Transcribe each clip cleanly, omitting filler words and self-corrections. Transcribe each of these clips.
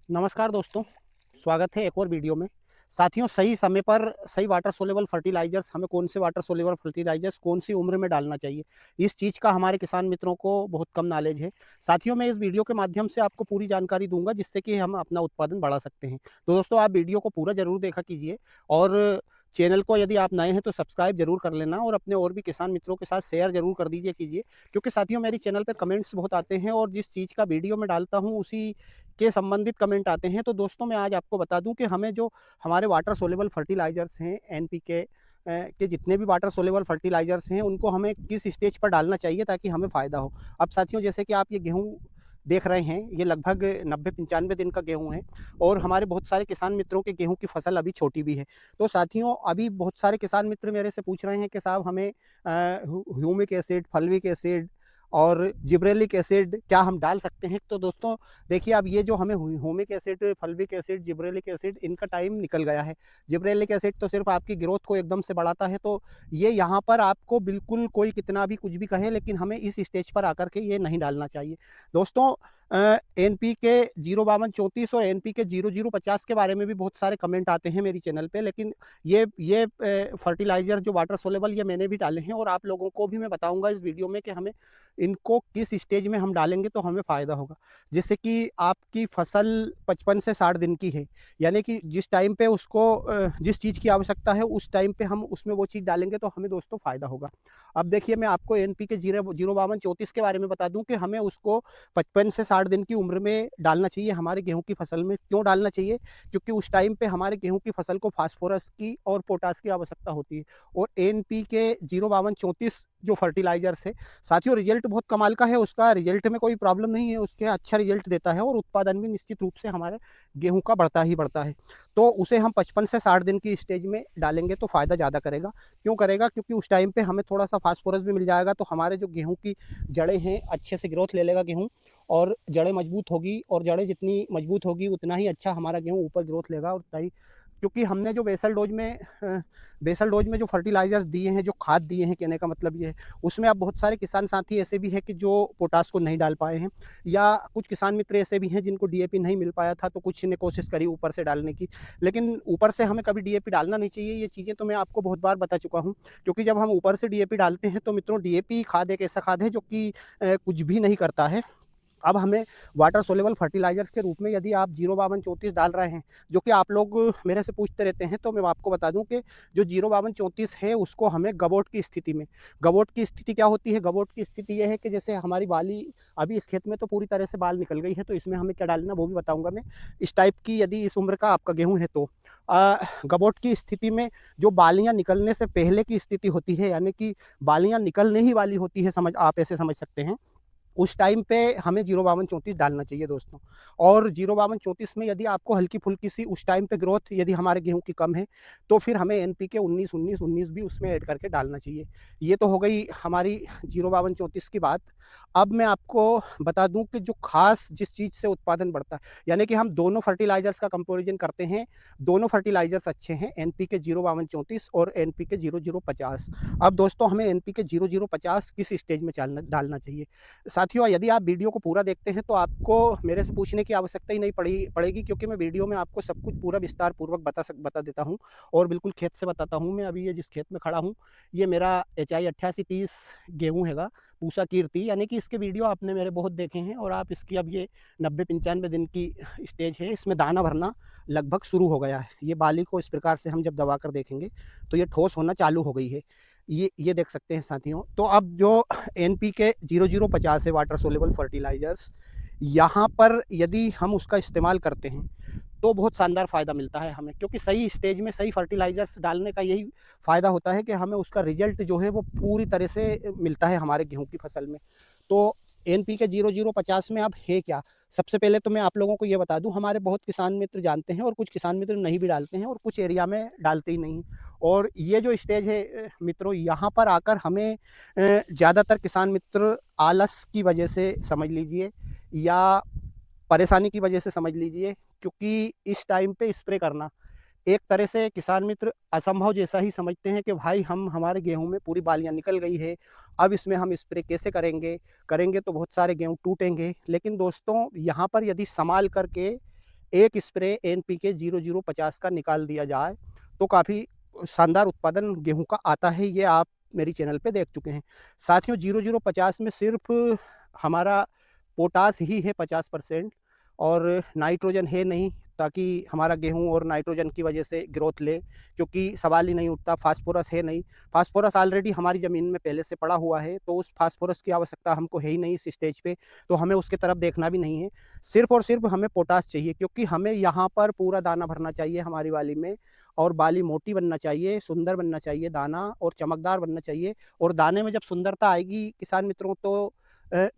नमस्कार दोस्तों, स्वागत है एक और वीडियो में। साथियों, सही समय पर सही वाटर सोल्यूबल फर्टिलाइज़र्स हमें कौन से वाटर सोल्यूबल फर्टिलाइज़र्स कौन-सी उम्र में डालना चाहिए, इस चीज़ का हमारे किसान मित्रों को बहुत कम नॉलेज है। साथियों, मैं इस वीडियो के माध्यम से आपको पूरी जानकारी दूँगा जिससे कि हम अपना उत्पादन बढ़ा सकते हैं। तो दोस्तों, आप वीडियो को पूरा ज़रूर देखा कीजिए और चैनल को यदि आप नए हैं तो सब्सक्राइब ज़रूर कर लेना और अपने और भी किसान मित्रों के साथ शेयर ज़रूर कर दीजिए कीजिए। क्योंकि साथियों, मेरी चैनल पे कमेंट्स बहुत आते हैं और जिस चीज़ का वीडियो मैं डालता हूँ उसी के संबंधित कमेंट आते हैं। तो दोस्तों, मैं आज आपको बता दूं कि हमें जो हमारे वाटर सोल्यूबल फर्टिलाइजर्स हैं एनपीके के जितने भी वाटर सोल्यूबल फर्टिलाइजर्स हैं उनको हमें किस स्टेज पर डालना चाहिए ताकि हमें फ़ायदा हो। अब साथियों, जैसे कि आप ये गेहूँ देख रहे हैं, ये लगभग 90-95 दिन का गेहूँ है और हमारे बहुत सारे किसान मित्रों के गेहूँ की फसल अभी छोटी भी है। तो साथियों, अभी बहुत सारे किसान मित्र मेरे से पूछ रहे हैं कि साहब हमें ह्यूमिक एसिड, फल्विक एसिड और जिब्रेलिक एसिड क्या हम डाल सकते हैं? तो दोस्तों, देखिए, अब ये जो हमें humic acid, fulvic acid, gibberellic acid, इनका टाइम निकल गया है। जिब्रेलिक एसिड तो सिर्फ आपकी ग्रोथ को एकदम से बढ़ाता है, तो ये यहाँ पर आपको बिल्कुल कोई कितना भी कुछ भी कहे, लेकिन हमें इस स्टेज पर आकर के ये नहीं डालना चाहिए। दोस्तों, एनपीके 05234 और एनपीके 0050 के बारे में भी बहुत सारे कमेंट आते हैं मेरी चैनल पे, लेकिन ये फर्टिलाइज़र जो वाटर सोल्यूबल, ये मैंने भी डाले हैं और आप लोगों को भी मैं बताऊँगा इस वीडियो में कि हमें इनको किस स्टेज में हम डालेंगे तो हमें फ़ायदा होगा। जैसे कि आपकी फसल 55 से 60 दिन की है, यानी कि जिस टाइम पे उसको जिस चीज़ की आवश्यकता है उस टाइम पे हम उसमें वो चीज़ डालेंगे तो हमें दोस्तों फ़ायदा होगा। अब देखिए, मैं आपको एनपीके 05234 के बारे में बता दूँ कि हमें उसको 55 से 60 दिन की उम्र में डालना चाहिए हमारे गेहूँ की फसल में। क्यों डालना चाहिए? क्योंकि उस टाइम पे हमारे गेहूँ की फसल को फास्फोरस की और पोटाश की आवश्यकता होती है और एनपीके 05234 जो फर्टिलाइज़र्स है, साथियों, रिजल्ट बहुत कमाल का है उसका। रिजल्ट में कोई प्रॉब्लम नहीं है, उसके अच्छा रिजल्ट देता है और उत्पादन भी निश्चित रूप से हमारे गेहूँ का बढ़ता ही बढ़ता है। तो उसे हम 55 से 60 दिन की स्टेज में डालेंगे तो फ़ायदा ज़्यादा करेगा। क्यों करेगा? क्योंकि उस टाइम पे हमें थोड़ा-सा फास्फोरस भी मिल जाएगा, तो हमारे जो गेहूँ की जड़ें हैं अच्छे से ग्रोथ ले लेगा गेहूँ और जड़ें मजबूत होगी और जड़ें जितनी मजबूत होगी उतना ही अच्छा हमारा गेहूँ ऊपर ग्रोथ लेगा और उतना ही, क्योंकि हमने जो बेसल डोज में जो फर्टिलाइज़र्स दिए हैं, जो खाद दिए हैं, कहने का मतलब ये है, उसमें अब बहुत सारे किसान साथी ऐसे भी हैं कि जो पोटाश को नहीं डाल पाए हैं या कुछ किसान मित्र ऐसे भी हैं जिनको डीएपी नहीं मिल पाया था, तो कुछ ने कोशिश करी ऊपर से डालने की। लेकिन ऊपर से हमें कभी डीएपी डालना नहीं चाहिए, ये चीज़ें तो मैं आपको बहुत बार बता चुका हूँ। क्योंकि जब हम ऊपर से डीएपी डालते हैं तो मित्रों, डीएपी खाद एक ऐसा खाद है जो कि कुछ भी नहीं करता है। अब हमें वाटर सोल्यूबल फर्टिलाइजर्स के रूप में यदि आप 05234 डाल रहे हैं, जो कि आप लोग मेरे से पूछते रहते हैं, तो मैं आपको बता दूं कि जो 05234 है उसको हमें गबोट की स्थिति में, गबोट की स्थिति क्या होती है? गबोट की स्थिति यह है कि जैसे हमारी बाली, अभी इस खेत में तो पूरी तरह से बाल निकल गई है, तो इसमें हमें क्या डालना वो भी बताऊंगा मैं। इस टाइप की यदि इस उम्र का आपका गेहूँ है तो गबोट की स्थिति में जो बालियां निकलने से पहले की स्थिति होती है, यानी कि बालियां निकलने ही वाली होती है, समझ आप ऐसे समझ सकते हैं, उस टाइम पे हमें 05234 डालना चाहिए दोस्तों। और 05234 में यदि आपको हल्की-फुल्की सी उस टाइम पे ग्रोथ यदि हमारे गेहूँ की कम है, तो फिर हमें एनपीके 19-19-19 भी उसमें ऐड करके डालना चाहिए। ये तो हो गई हमारी 05234 की बात। अब मैं आपको बता दूँ कि जो ख़ास जिस चीज़ से उत्पादन बढ़ता है, यानी कि हम दोनों फर्टिलाइज़र्स का कंपैरिज़न करते हैं, दोनों फर्टिलाइज़र्स अच्छे हैं, एनपीके 05234 और एनपीके 0050। अब दोस्तों, हमें एनपीके 0050 किस स्टेज में डालना चाहिए? साथियों, यदि आप वीडियो को पूरा देखते हैं तो आपको मेरे से पूछने की आवश्यकता ही नहीं पड़ेगी, क्योंकि मैं वीडियो में आपको सब कुछ पूरा विस्तार पूर्वक बता देता हूँ और बिल्कुल खेत से बताता हूँ। मैं अभी ये जिस खेत में खड़ा हूँ, ये मेरा HI 8830 गेहूँ हैगा, पूसा कीर्ति, यानी कि इसके वीडियो आपने मेरे बहुत देखे हैं और आप इसकी अब ये 90-95 दिन की स्टेज है, इसमें दाना भरना लगभग शुरू हो गया है। ये बाली को इस प्रकार से हम जब दबा कर देखेंगे तो ये ठोस होना चालू हो गई है। ये देख सकते हैं साथियों। तो अब जो एनपीके 0050 है, वाटर सोल्यूबल फर्टिलाइजर्स, यहाँ पर यदि हम उसका इस्तेमाल करते हैं तो बहुत शानदार फ़ायदा मिलता है हमें, क्योंकि सही स्टेज में सही फर्टिलाइजर्स डालने का यही फ़ायदा होता है कि हमें उसका रिजल्ट जो है वो पूरी तरह से मिलता है हमारे गेहूँ की फसल में। तो एनपीके 0050 में अब है क्या? सबसे पहले तो मैं आप लोगों को ये बता दूं, हमारे बहुत किसान मित्र जानते हैं और कुछ किसान मित्र नहीं भी डालते हैं और कुछ एरिया में डालते ही नहीं। और ये जो स्टेज है मित्रों, यहाँ पर आकर हमें ज़्यादातर किसान मित्र आलस की वजह से समझ लीजिए या परेशानी की वजह से समझ लीजिए, क्योंकि इस टाइम पे स्प्रे करना एक तरह से किसान मित्र असंभव जैसा ही समझते हैं कि भाई हम हमारे गेहूं में पूरी बालियां निकल गई है, अब इसमें हम स्प्रे कैसे करेंगे तो बहुत सारे गेहूं टूटेंगे। लेकिन दोस्तों, यहाँ पर यदि संभाल करके एक स्प्रे NPK 0050 का निकाल दिया जाए तो काफ़ी शानदार उत्पादन गेहूँ का आता है, ये आप मेरी चैनल पे देख चुके हैं। साथियों 0050 में सिर्फ हमारा पोटास ही है 50% और नाइट्रोजन है नहीं, ताकि हमारा गेहूँ और नाइट्रोजन की वजह से ग्रोथ ले, क्योंकि सवाल ही नहीं उठता। फास्फोरस है नहीं, फास्फोरस ऑलरेडी हमारी ज़मीन में पहले से पड़ा हुआ है, तो उस फास्फोरस की आवश्यकता हमको है ही नहीं इस स्टेज पे, तो हमें उसकी तरफ देखना भी नहीं है। सिर्फ और सिर्फ हमें पोटास चाहिए, क्योंकि हमें यहाँ पर पूरा दाना भरना चाहिए हमारी वाली में, और बाली मोटी बनना चाहिए, सुंदर बनना चाहिए दाना, और चमकदार बनना चाहिए। और दाने में जब सुंदरता आएगी किसान मित्रों, तो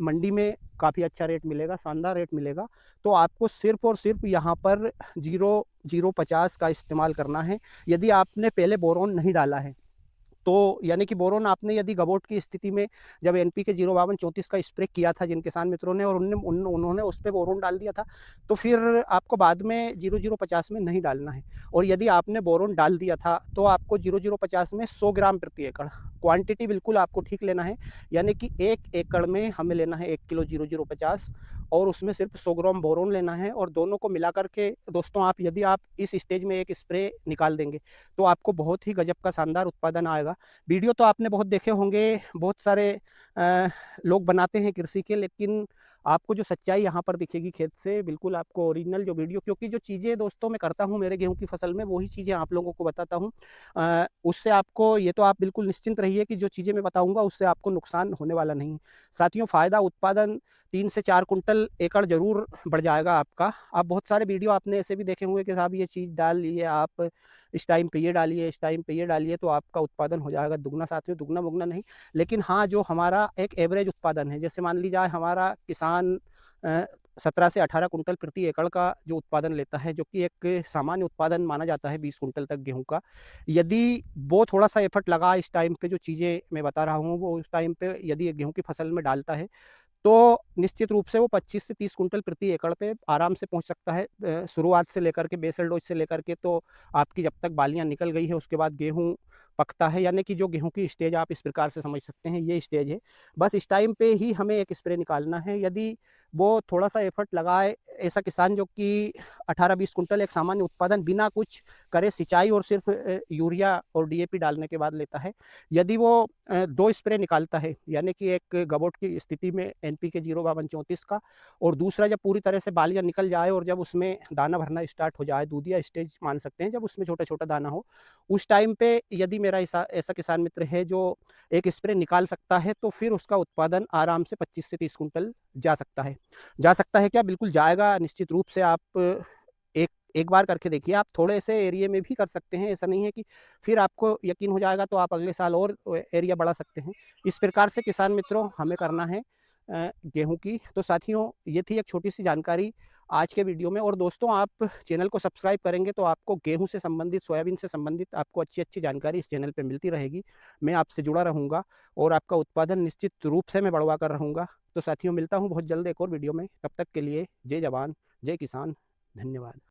मंडी में काफ़ी अच्छा रेट मिलेगा, शानदार रेट मिलेगा। तो आपको सिर्फ और सिर्फ यहाँ पर 0050 का इस्तेमाल करना है। यदि आपने पहले बोरोन नहीं डाला है, तो यानी कि बोरोन आपने यदि गबोट की स्थिति में जब NPK 05234 का स्प्रे किया था जिन किसान मित्रों ने, और उन्होंने उस पे बोरोन डाल दिया था, तो फिर आपको बाद में 0050 में नहीं डालना है। और यदि आपने बोरोन डाल दिया था, तो आपको 0050 में 100 ग्राम प्रति एकड़ क्वांटिटी बिल्कुल आपको ठीक लेना है। यानी कि 1 एकड़ में हमें लेना है 1 किलो 0050, और उसमें सिर्फ 100 ग्राम बोरोन लेना है। और दोनों को मिला करके दोस्तों, आप यदि आप इस स्टेज में एक स्प्रे निकाल देंगे, तो आपको बहुत ही गजब का शानदार उत्पादन आएगा। वीडियो तो आपने बहुत देखे होंगे, बहुत सारे लोग बनाते हैं कृषि के, लेकिन आपको जो सच्चाई यहाँ पर दिखेगी खेत से, बिल्कुल आपको ओरिजिनल जो वीडियो, क्योंकि जो चीज़ें दोस्तों मैं करता हूँ मेरे गेहूं की फसल में, वही चीज़ें आप लोगों को बताता हूँ। उससे आपको, ये तो आप बिल्कुल निश्चिंत रहिए कि जो चीज़ें मैं बताऊँगा उससे आपको नुकसान होने वाला नहीं है। साथियों, फ़ायदा उत्पादन 3 से 4 कुंटल एकड़ ज़रूर बढ़ जाएगा आपका। आप बहुत सारे वीडियो आपने ऐसे भी देखे होंगे कि साहब ये चीज़ डाल लिए आप, इस टाइम पे ये डालिए, इस टाइम पे ये डालिए, तो आपका उत्पादन हो जाएगा दुगना। साथियों, दुगना मुगना नहीं, लेकिन हाँ, जो हमारा एक एवरेज उत्पादन है, जैसे मान लीजिए हमारा किसान 17 से 18 कुंटल प्रति एकड़ का जो उत्पादन लेता है, जो कि एक सामान्य उत्पादन माना जाता है 20 कुंटल तक गेहूं का। यदि वो थोड़ा सा एफर्ट लगा इस टाइम पे, जो चीज़ें मैं बता रहा हूँ वो उस टाइम पे यदि गेहूं की फसल में डालता है, तो निश्चित रूप से वो 25 से 30 कुंटल प्रति एकड़ पे आराम से पहुंच सकता है। शुरुआत से लेकर के, बेसल डोज से लेकर के, तो आपकी जब तक बालियां निकल गई है उसके बाद गेहूं पकता है, यानी कि जो गेहूं की स्टेज आप इस प्रकार से समझ सकते हैं, ये स्टेज है। बस इस टाइम पे ही हमें एक स्प्रे निकालना है। यदि वो थोड़ा सा एफर्ट लगाए, ऐसा किसान जो कि 18-20 कुंटल एक सामान्य उत्पादन बिना कुछ करे, सिंचाई और सिर्फ यूरिया और DAP डालने के बाद लेता है, यदि वो 2 स्प्रे निकालता है, यानी कि एक गबोट की स्थिति में NPK 05234 का, और दूसरा जब पूरी तरह से बालियां निकल जाए और जब उसमें दाना भरना स्टार्ट हो जाए, दूधिया स्टेज मान सकते हैं, जब उसमें छोटा छोटा दाना हो, उस टाइम पे यदि मेरा ऐसा किसान मित्र है जो एक स्प्रे निकाल सकता है, तो फिर उसका उत्पादन आराम से 25 से 30 कुंटल जा सकता है। जा सकता है क्या, बिल्कुल जाएगा निश्चित रूप से। आप एक एक बार करके देखिए। आप थोड़े से एरिया में भी कर सकते हैं, ऐसा नहीं है कि फिर आपको यकीन हो जाएगा तो आप अगले साल और एरिया बढ़ा सकते हैं। इस प्रकार से किसान मित्रों हमें करना है गेहूं की। तो साथियों, ये थी एक छोटी सी जानकारी आज के वीडियो में। और दोस्तों, आप चैनल को सब्सक्राइब करेंगे तो आपको गेहूं से संबंधित, सोयाबीन से संबंधित आपको अच्छी अच्छी जानकारी इस चैनल पे मिलती रहेगी। मैं आपसे जुड़ा रहूँगा और आपका उत्पादन निश्चित रूप से मैं बढ़वा कर रहूँगा। तो साथियों, मिलता हूँ बहुत जल्द एक और वीडियो में। तब तक के लिए जय जवान, जय किसान, धन्यवाद।